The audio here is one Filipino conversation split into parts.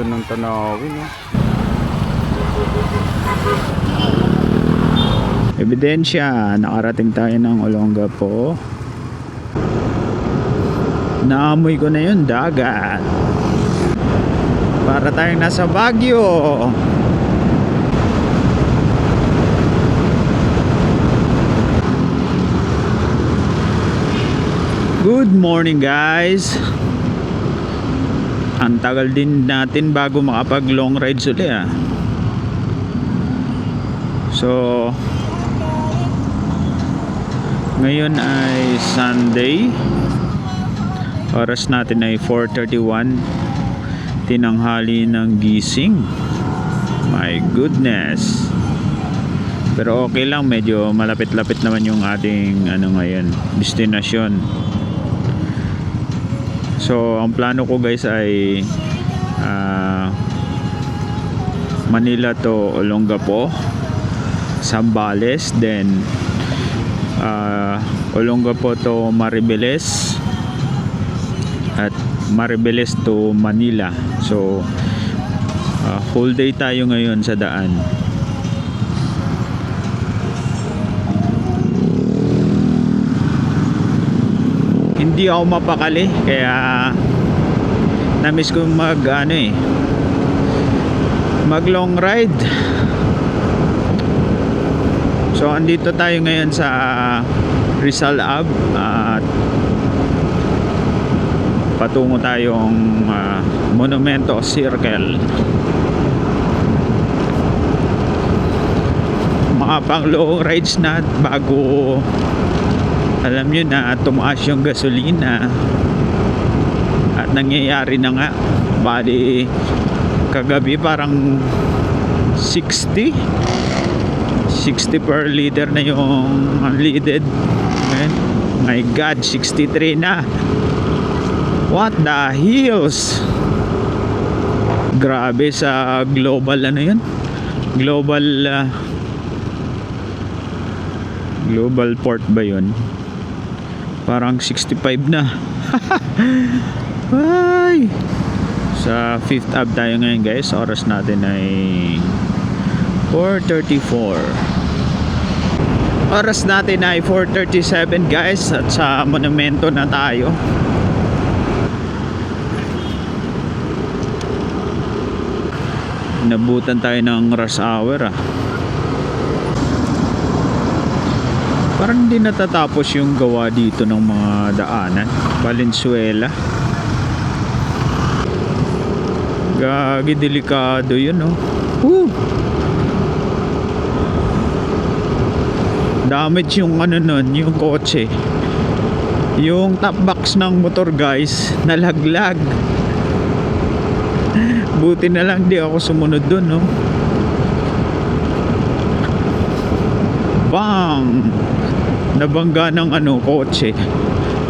ganda ng tanawin, no? Ebidensya, nakarating tayo ng Olongapo. Naamoy ko na yun, dagat. Para tayong nasa Baguio. Good morning, guys. Ang tagal din natin bago makapag long rides ulit, ah. So ngayon ay Sunday. Oras natin ay 4:31. Tinanghali ng gising. My goodness. Pero okay lang, medyo malapit-lapit naman yung ating ngayon, destinasyon. So ang plano ko, guys, ay Manila to Olongapo, Zambales, then Olongapo to Maribeles, at Maribeles to Manila. So whole day tayo ngayon sa daan. Hindi ako mapakali, kaya namiss ko mag long ride. So andito tayo ngayon sa Rizal Ave at patungo tayong Monumento Circle. Mga pang long rides na bago alam nyo na tumaas yung gasolina. At nangyayari na nga, bali kagabi parang 60 per liter na yung unleaded. My God, 63 na. What the hills? Grabe sa global yun? Global port ba yun? Parang 65 na. Ay! Sa 5th Ave tayo ngayon, guys. Oras natin ay 4:34. Oras natin ay 4:37, guys. At sa monumento na tayo. Nabutan tayo ng rush hour, ah. Parang hindi natatapos yung gawa dito ng mga daanan. Valenzuela. Gagi, delikado yun, oh. Woo! Damage yung nun, yung kotse. Yung top box ng motor, guys, nalaglag. Buti na lang di ako sumunod dun, no? Bang! Nabangga ng kotse.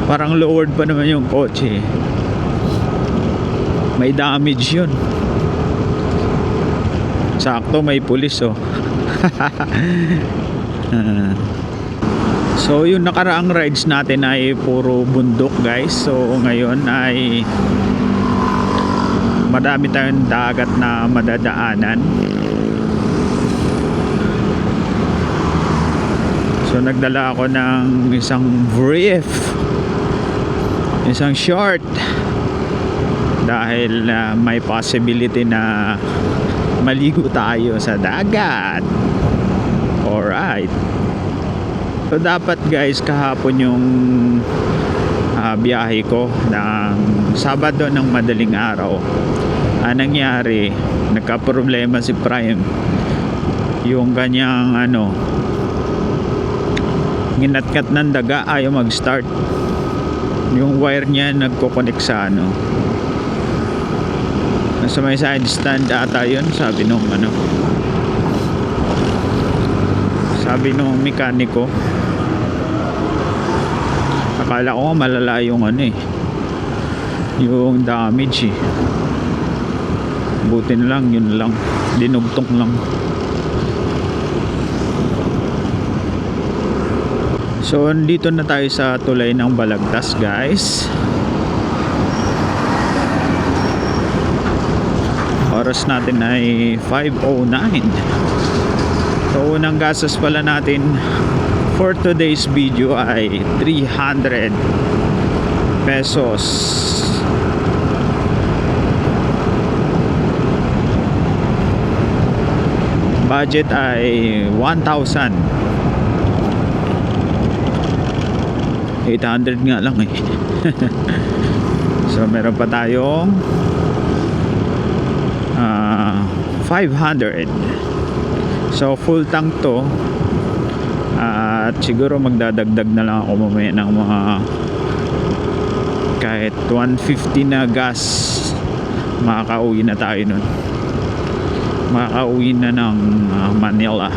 Parang lowered pa naman yung kotse. May damage yun. Sakto may pulis, oh. So yung nakaraang rides natin ay puro bundok, guys. So ngayon ay madami tayong dagat na madadaanan. So nagdala ako ng isang brief, isang short, dahil may possibility na maligo tayo sa dagat. Alright. So dapat, guys, kahapon yung biyahe ko ng Sabado ng madaling araw. Nangyari, nagka-problema si Prime. Yung kanyang ginatkat ng daga, ayaw mag-start. Yung wire niya nagko-connect sa nasa may side stand ata yun, sabi nung mekaniko. Akala ko malala yung yung damage, eh. Buti na lang, yun lang, dinugtong lang. So dito na tayo sa tulay ng Balagtas, guys. oras natin ay 5:09. So unang gastos pala natin for today's video ay 300 pesos. Budget ay 1,000. 800 nga lang eh. So meron pa tayong 500. So full tank to. At siguro magdadagdag na lang ako mamaya ng mga kahit 150 na gas. Makakauwi na tayo nun. Makakauwi na ng Manila.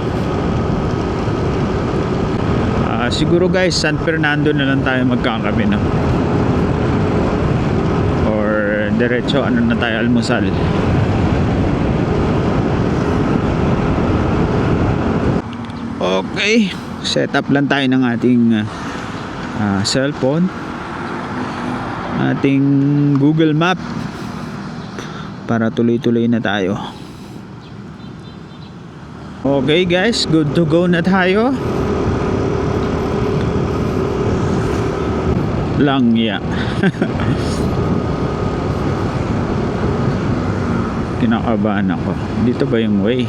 Siguro guys, San Fernando na lang tayo magkakabi na. Or diretso ano na tayo, almusal. Okay, set up lang tayo ng ating cellphone, ating Google Map para tuloy-tuloy na tayo. Okay guys, good to go na tayo. Langya. Kinakabahan ako. Dito ba yung way?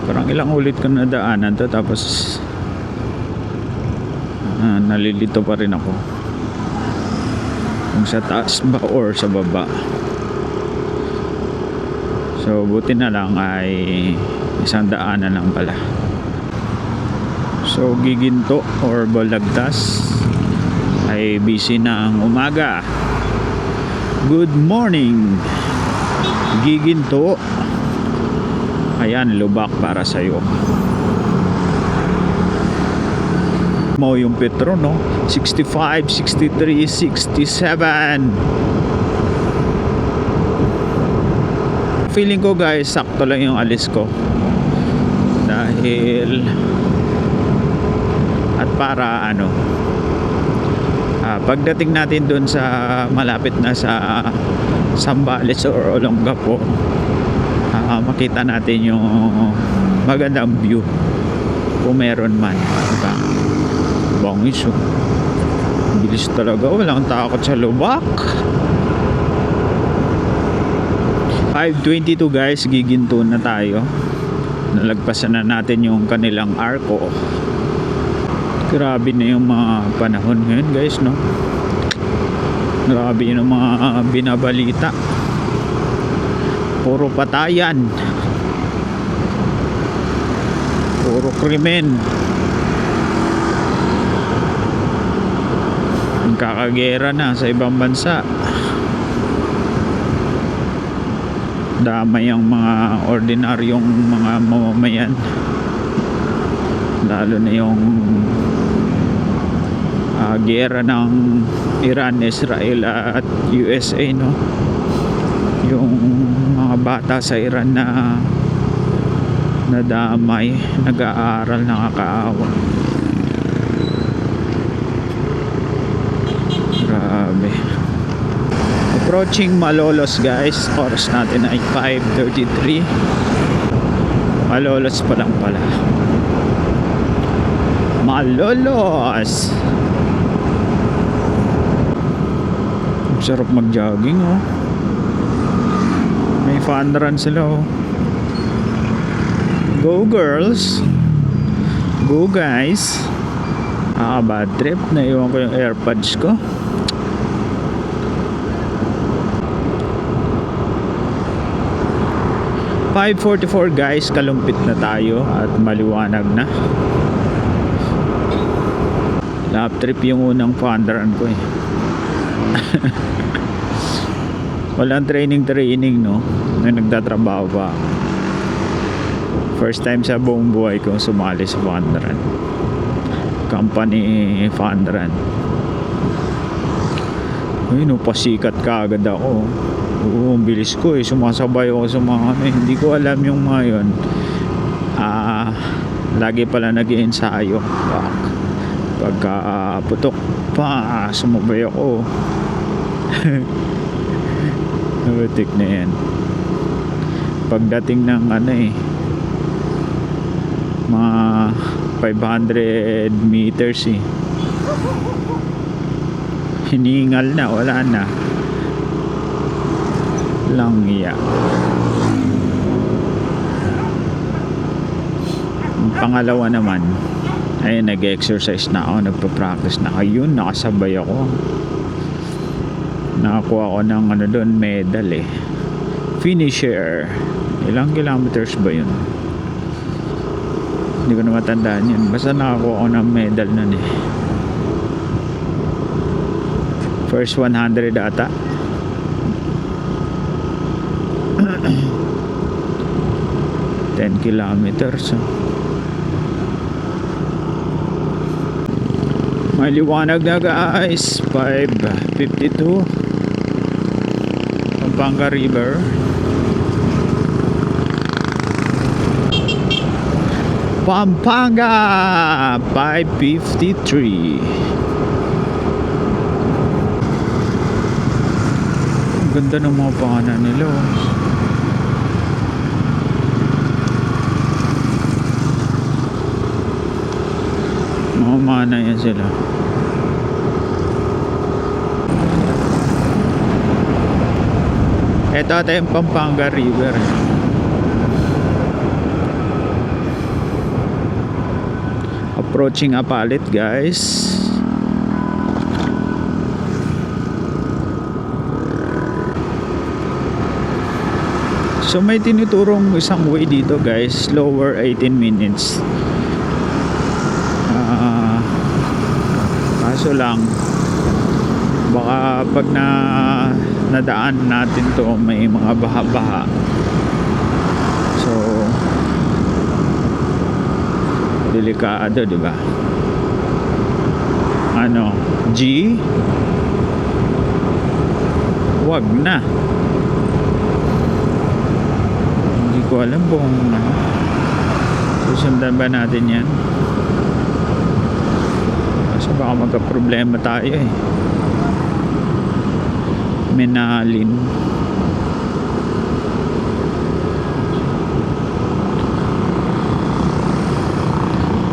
Parang ilang ulit ko na daanan to, tapos nalilito pa rin ako kung sa taas ba or sa baba. So buti na lang ay isang daanan lang pala. So Giginto or Balagtas ay busy na ang umaga. Good morning Giginto. Ayan, lubak para sa'yo. Mo yung petro, no? 65, 63, 67. Feeling ko guys, sakto lang yung alis ko. Dahil at para ano, pagdating natin dun sa malapit na sa Zambales or Olongapo, makita natin yung magandang view kung meron man, diba? Bangis, oh. Bilis talaga, walang takot sa lubak. 5:22 guys, Giginto na tayo. Nalagpasan na natin yung kanilang arko. Grabe na yung mga panahon ngayon guys, no? Grabe yung mga binabalita. Puro patayan, puro krimen, kakagera na sa ibang bansa. Damay ang mga ordinaryong mga mamamayan, lalo na yung gera ng Iran, Israel at USA, no? Yung mga bata sa Iran na nadamay, nag-aaral, nakakaawa. Grabe. Approaching Malolos guys. Oras natin ay 5:33. Malolos pa lang pala. Malolos. Sarap mag-jogging, oh. May fun run sila, oh. Go girls, go guys. Bad trip. Naiwan ko yung airpods ko. (5:44) guys, kalumpit na tayo at maliwanag na. Lap trip yung unang fun run ko, eh. Walang training, no, na nagtatrabaho pa. First time sa buong buhay ko sumali sa fun run, company fun run. Ayun, pasikat ka agad ako. Oo, ang bilis ko, eh. Sumasabay ako sa mga hindi ko alam yung mga yun. Lagi pala nag-i-ensayo. Pagka putok pa, sumabay ako. Butik na yan. Pagdating ng ano eh, mga 500 meters eh, hiningal na, wala na lang iya. Ang pangalawa naman ay nag-exercise na ako, nagpa-practice na ako. Yun, nakasabay ako, nakakuha ako ng ano doon, medal eh, finisher. Ilang kilometers ba yun? Hindi ko na matandaan yun, basta nakakuha ako ng medal nun eh. First 100 ata. Ten kilometers. May liwanag na guys. 5:52 Pampanga River. Pampanga 5:53. Ganda ng mga pangalan nila oh. Mamana yan sila. Ito ata yung Pampanga River. Approaching Apalit guys. So may tinuturong isang way dito guys, lower 18 minutes. Kaso lang baka pag nadaan natin to may mga baha-baha. So delikado, di ba? Ano, G? Wag na. Hindi ko alam kung ano, susundan ba natin yan. Kasi baka magka-problema tayo eh. Menalin.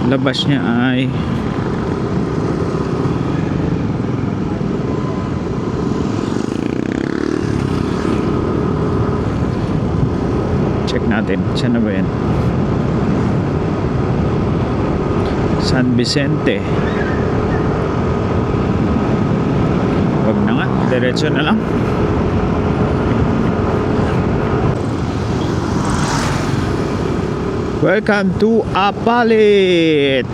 Labas niya ay check natin. Saan na ba yan? San Vicente. Wag na nga, diretso na lang. Welcome to Apalit,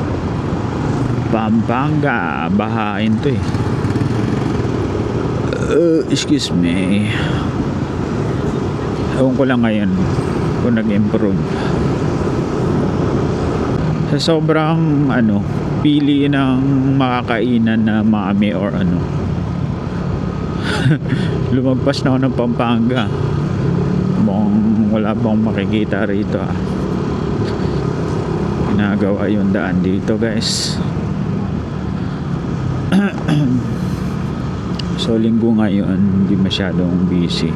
Pampanga. Bahain to eh. Excuse me. Ewan ko lang ngayon kung nag-improve. Sa sobrang ano, pili ng makakainan na mami or ano, lumagpas na ako ng Pampanga. Mukhang wala pang makikita rito ah. Ginagawa yung daan dito guys. So linggo ngayon, hindi masyadong busy.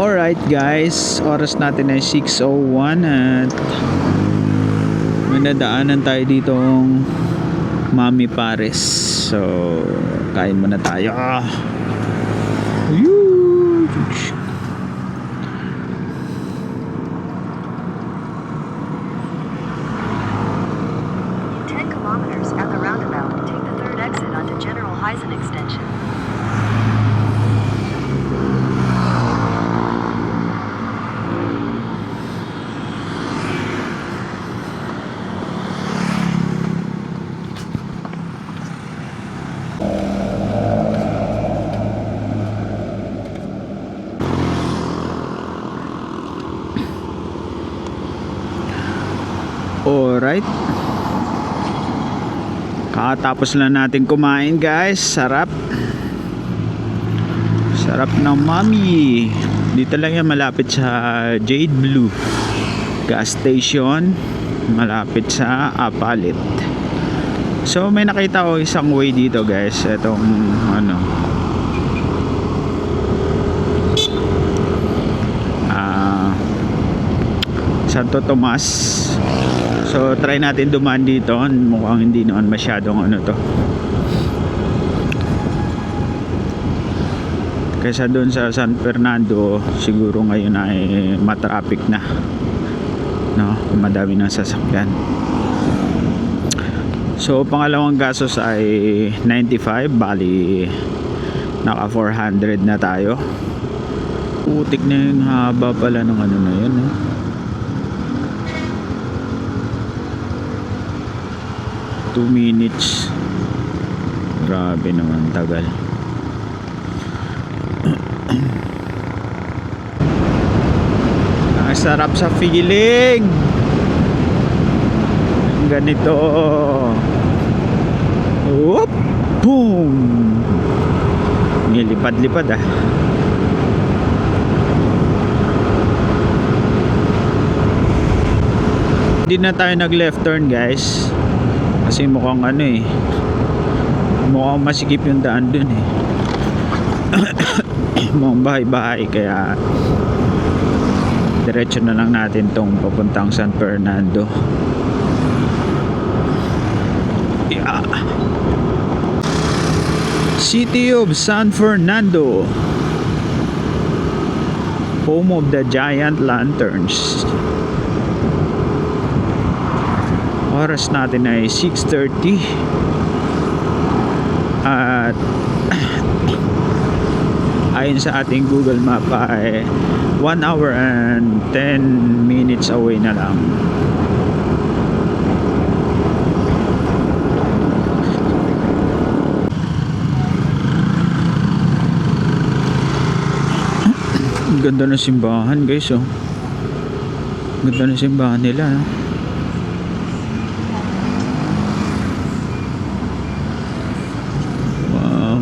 Alright guys, oras natin ay 6:01 at may nadaanan tayo ditong Mami Pares. So kain muna tayo. Huge. 10 kilometers at the roundabout, take the third exit onto General Heisen Extension. Alright, kakatapos lang natin kumain guys. Sarap ng Mami. Dito lang yan, malapit sa Jade Blue gas station, malapit sa Apalit. So may nakita ko isang way dito guys, itong ano, Santo Tomas. So try natin dumaan dito. Mukhang hindi naman masyadong ano to, kaysa doon sa San Fernando. Siguro ngayon ay matraffic na, no? Madami ng sasakyan. So pangalawang gastos ay 95, bali naka 400 na tayo. Putik na yung haba pala ng ano na yun, eh. Two minutes. Grabe naman, tagal. Ang sarap sa feeling ganito. Whoop! Boom! Nilipad-lipad ah. Hindi na tayo nag left turn guys, kasi mukhang ano eh, mukhang masikip yung daan dun eh. Mukhang bahay-bahay, kaya diretso na lang natin tong papuntang San Fernando. Yeah. City of San Fernando, home of the giant lanterns. Oras natin ay 6:30 at ayon sa ating Google Map ay 1 hour and 10 minutes away na lang. Ganda ng simbahan guys, oh. Ganda ng simbahan nila, no? Wow.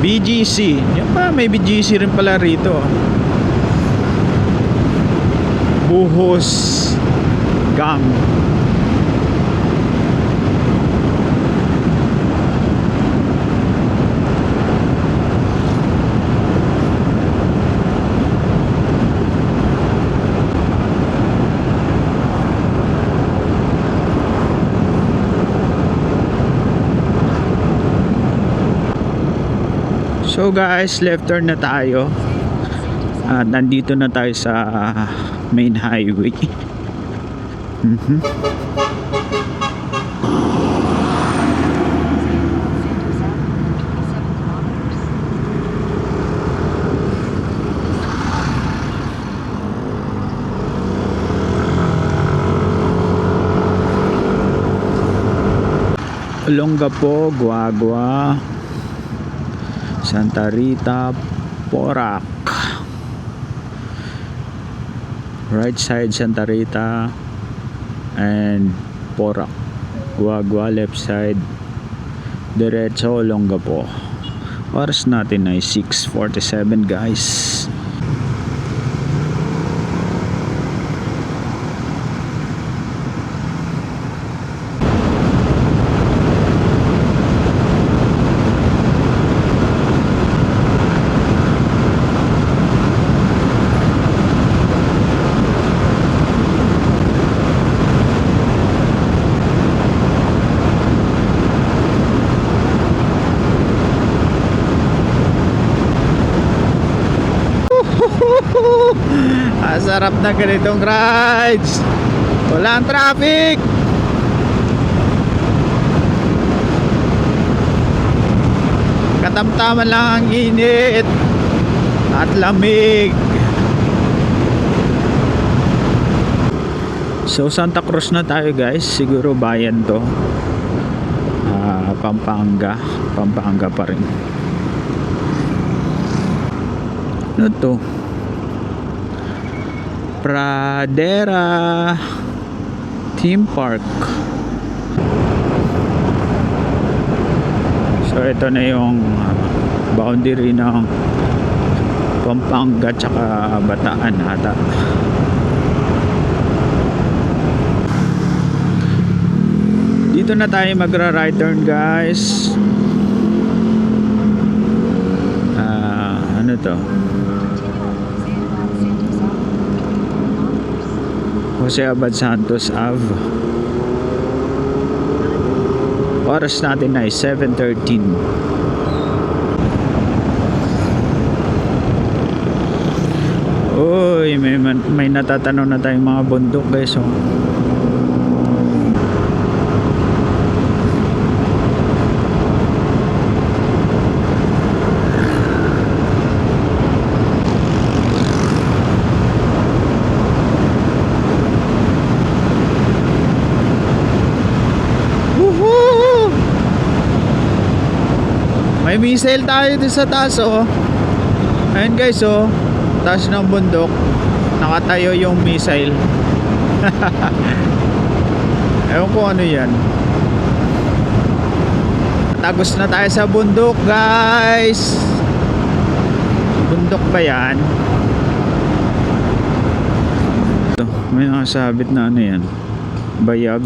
BGC. Yan pa, may BGC rin pala rito. Buhos Gang. So guys, left turn na tayo at nandito na tayo sa main highway. Olongapo, Guagua, Santa Rita, Porac. Right side Santa Rita and Porac. Guagua, left side diretso Olongapo. Oras natin ay 6:47 guys. Ang sarap na ganitong rides, walang traffic. Katamtaman lang ang init at lamig. So Santa Cruz na tayo guys. Siguro bayan to. Pampanga. Pampanga pa rin. Ano to? Pradera Theme Park. So ito na yung boundary ng Pampanga tsaka Bataan ata. Dito na tayo magra-right turn guys. Ano to? Jose Abad Santos Ave. Oras natin ay 7:13. Uy, may natatanaw na tayong mga bundok guys. Oh. May missile tayo dito sa taas oh. Ayun guys oh. Taas ng bundok. Nakatayo yung missile. Ewan ko ano yan. Tagos na tayo sa bundok guys. Bundok ba yan? Ito, may nakasabit na ano yan. Bayag.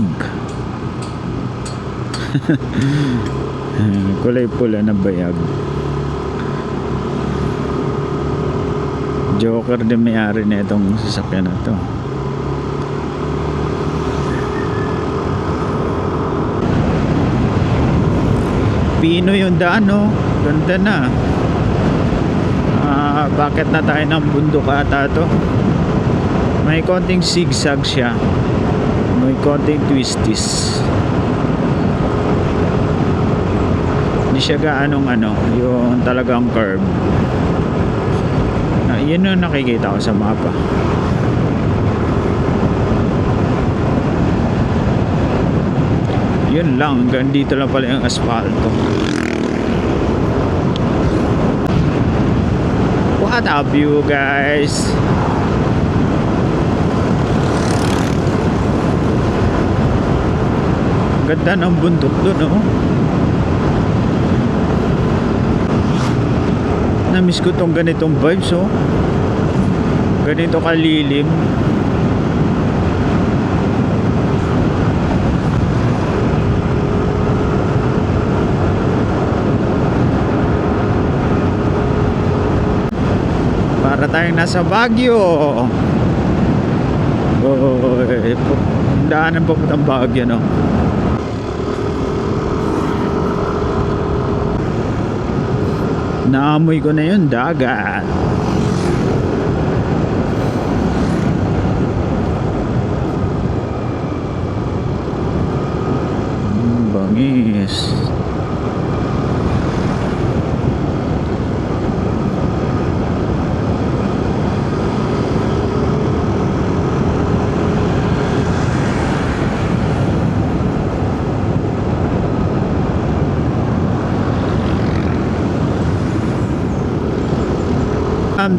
Kulay pula na bayag. Joker din may-ari na itong sasakyan na to. Pino yung daan no. Ganda na. Bakit na tayo ng bundok ata to? May konting zigzag siya. May konting twisties. Hindi siya gaanong yung talagang curve. Yun yung nakikita ko sa mapa. Yun lang, hanggang dito lang pala yung asfalto. What a view guys. Ganda ng bundok dun oh. Na-miss ko tong ganitong vibes oh. Ganito kalilim. Para tayong nasa Baguio. Daanan po ng Baguio no. Naamoy ko na yun, dagat. Bangis.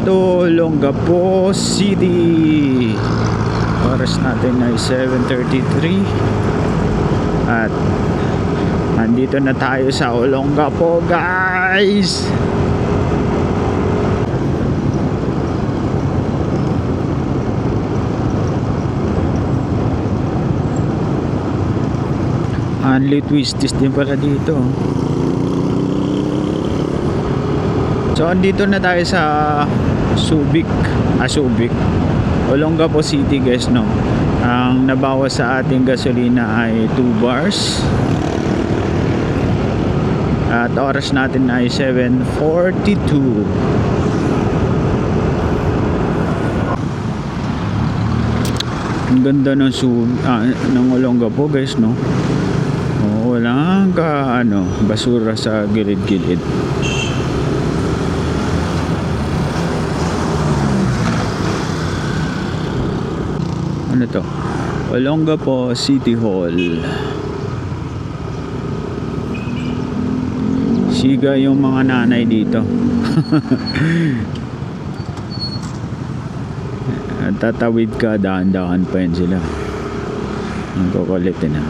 To Olongapo City. Oras natin ay 7:33 at nandito na tayo sa Olongapo guys. Only twisties din pala dito. So andito na tayo sa Subic, Olongapo City guys no. Ang nabawas sa ating gasolina ay 2 bars. At oras natin ay 7:42. Ang ganda ng ng Olongapo guys no. Oh, walang basura sa gilid-gilid. Ano to? Olongapo City Hall. Siga yung mga nanay dito. At tatawid ka, dahan-dahan pa yun sila. Ang kukulitin na.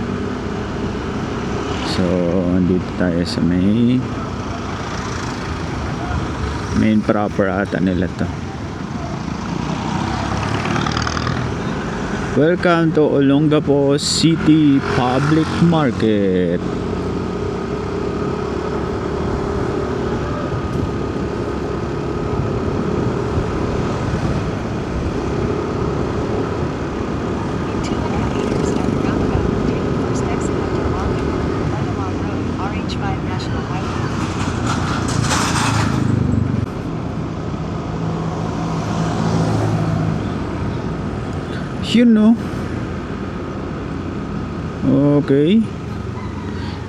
So, dito tayo sa main proper ata nila to. Welcome to Olongapo City Public Market. Yun, no? Okay.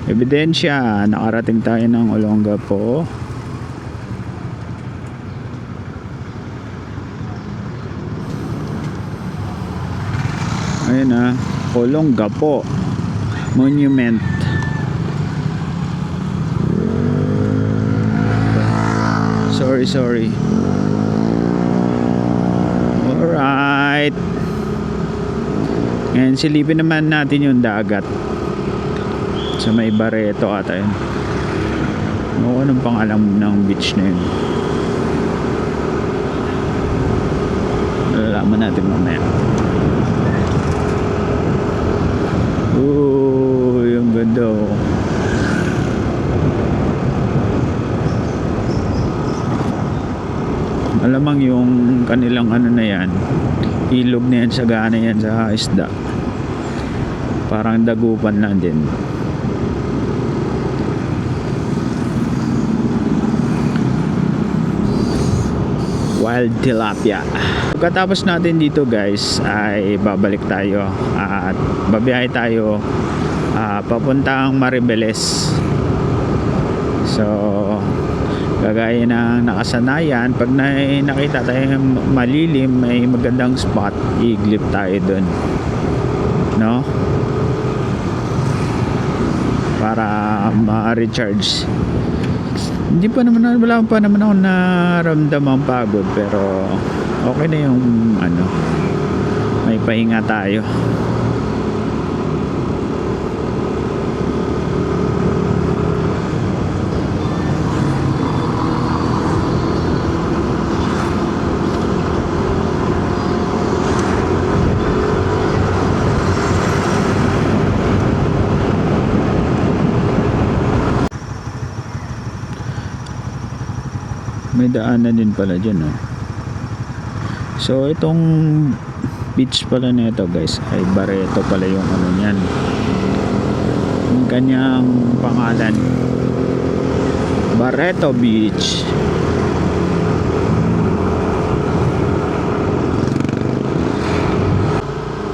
Ebidensya, nakarating tayo ng Olongapo. Ayun na, Olongapo Monument. Sorry. Alright. Ngayon silipin naman natin yung dagat. Sa may Barreto ata yun. Anong pangalan ng beach na yun? Malalaman natin mamaya. Yung ganda oh. Alamang yung kanilang ano na yan, ilog na yan, sagana yan sa isda. Parang dagupan lang din. Wild tilapia. Pagkatapos natin dito guys ay babalik tayo at babiyahe tayo papuntang Maribeles. So kagaya ng nakasanayan, pag nakita tayo malilim, may magandang spot, iglip tayo dun, no? Para ma-recharge. Hindi pa naman, wala pa naman ako naramdamang pagod, pero okay na yung ano, may pahinga tayo. May daanan din pala dyan, oh. So itong beach pala nito guys ay Barreto pala yung ano niyan, yung kanyang pangalan, Barreto Beach.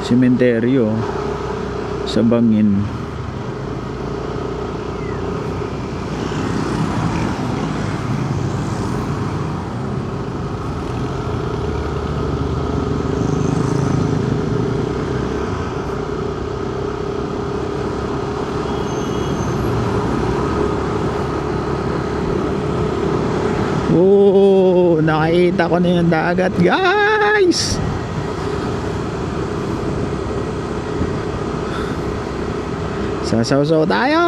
Sementeryo sa bangin. Oh, nakita ko na yung dagat, guys. Sasaw-saw tayo.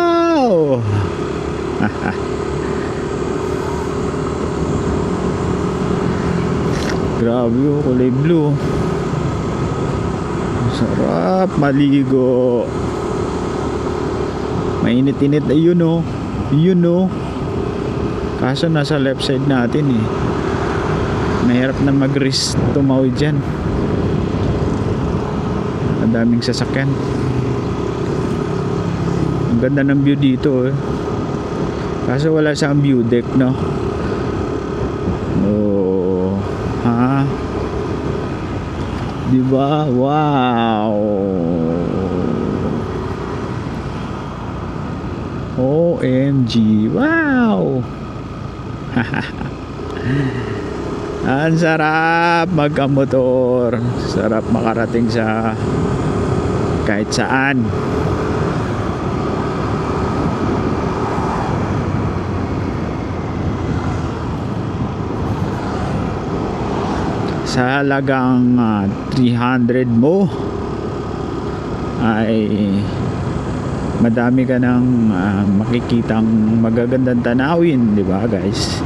Grabe yung kulay blue. Sarap maligo. Mainit-init na yun, oh. Yun, oh. Kaso nasa left side natin eh. Mahirap na mag-risk tumawid dyan. Ang daming sasakyan. Ang ganda ng view dito eh. Kaso wala siyang view deck, no? Oh, ha? Diba? Wow! OMG! Wow! Ang sarap magkamotor. Sarap makarating sa kahit saan. Sa halagang 300 mo ay madami ka ng makikitang magagandang tanawin, di ba guys?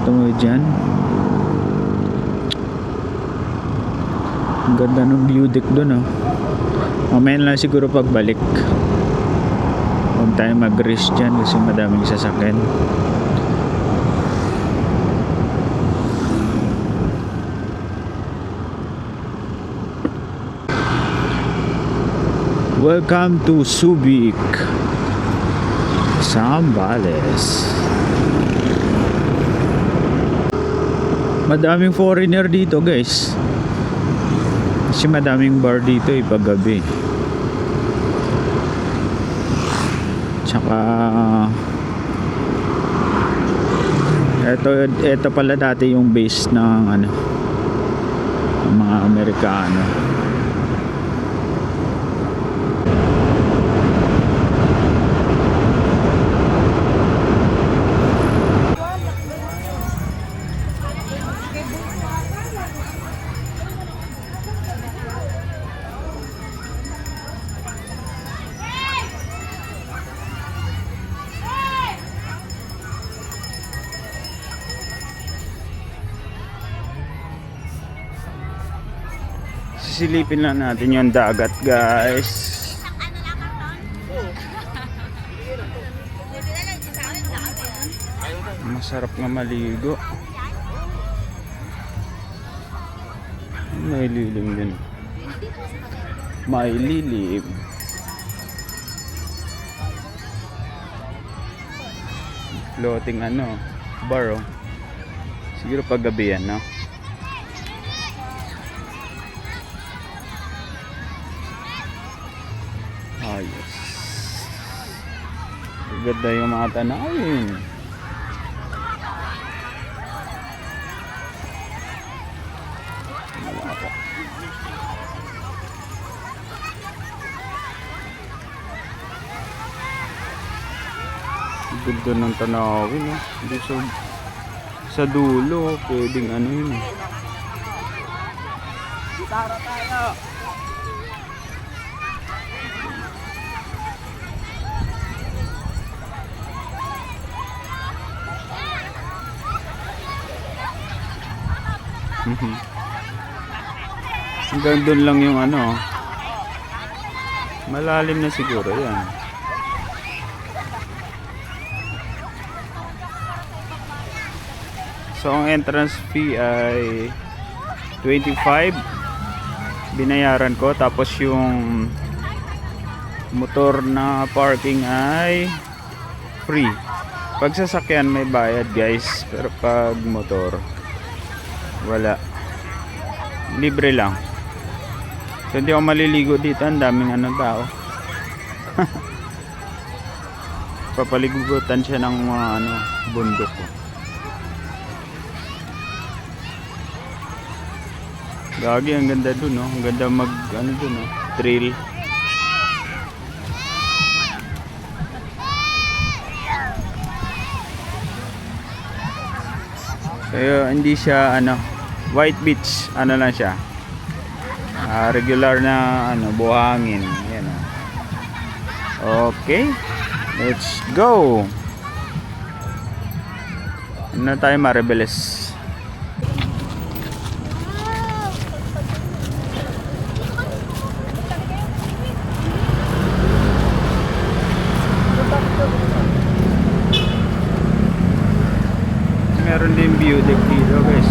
Tungo dyan, ang ganda ng view deck dun, oh. Mamaya na lang siguro pagbalik, huwag tayo mag-risk dyan kasi madaming sasakyan. Welcome to Subic, Zambales. Madaming foreigner dito guys, kasi madaming bar dito paggabi. Tsaka eto pala dati yung base ng ng mga Amerikano. Sisilipin lang natin yung dagat guys. Masarap nga maligo. May lilim din. May lilim. Floating bar, oh. Siguro paggabi yan, no? Yes. Ganda yung mga tanawin. Malaka. Ganda ng tanawin, oh. Hindi sa dulo pwedeng yun. Tara tayo. Hanggang doon lang yung malalim na siguro yan. So ang entrance fee ay 25 binayaran ko, tapos yung motor na parking ay free. Pag sasakyan may bayad guys, pero pag motor wala, libre lang. So hindi ako maliligo dito, ang daming tao. Papaligutan siya ng mga bundok. Gagi, ang ganda dun, no? Ang ganda mag dun, no? Trail. Kaya hindi siya white beach, lang siya. Regular na buhangin. Yan, okay. Let's go. Ano tayo, Maribeles? Meron din view deck dito guys.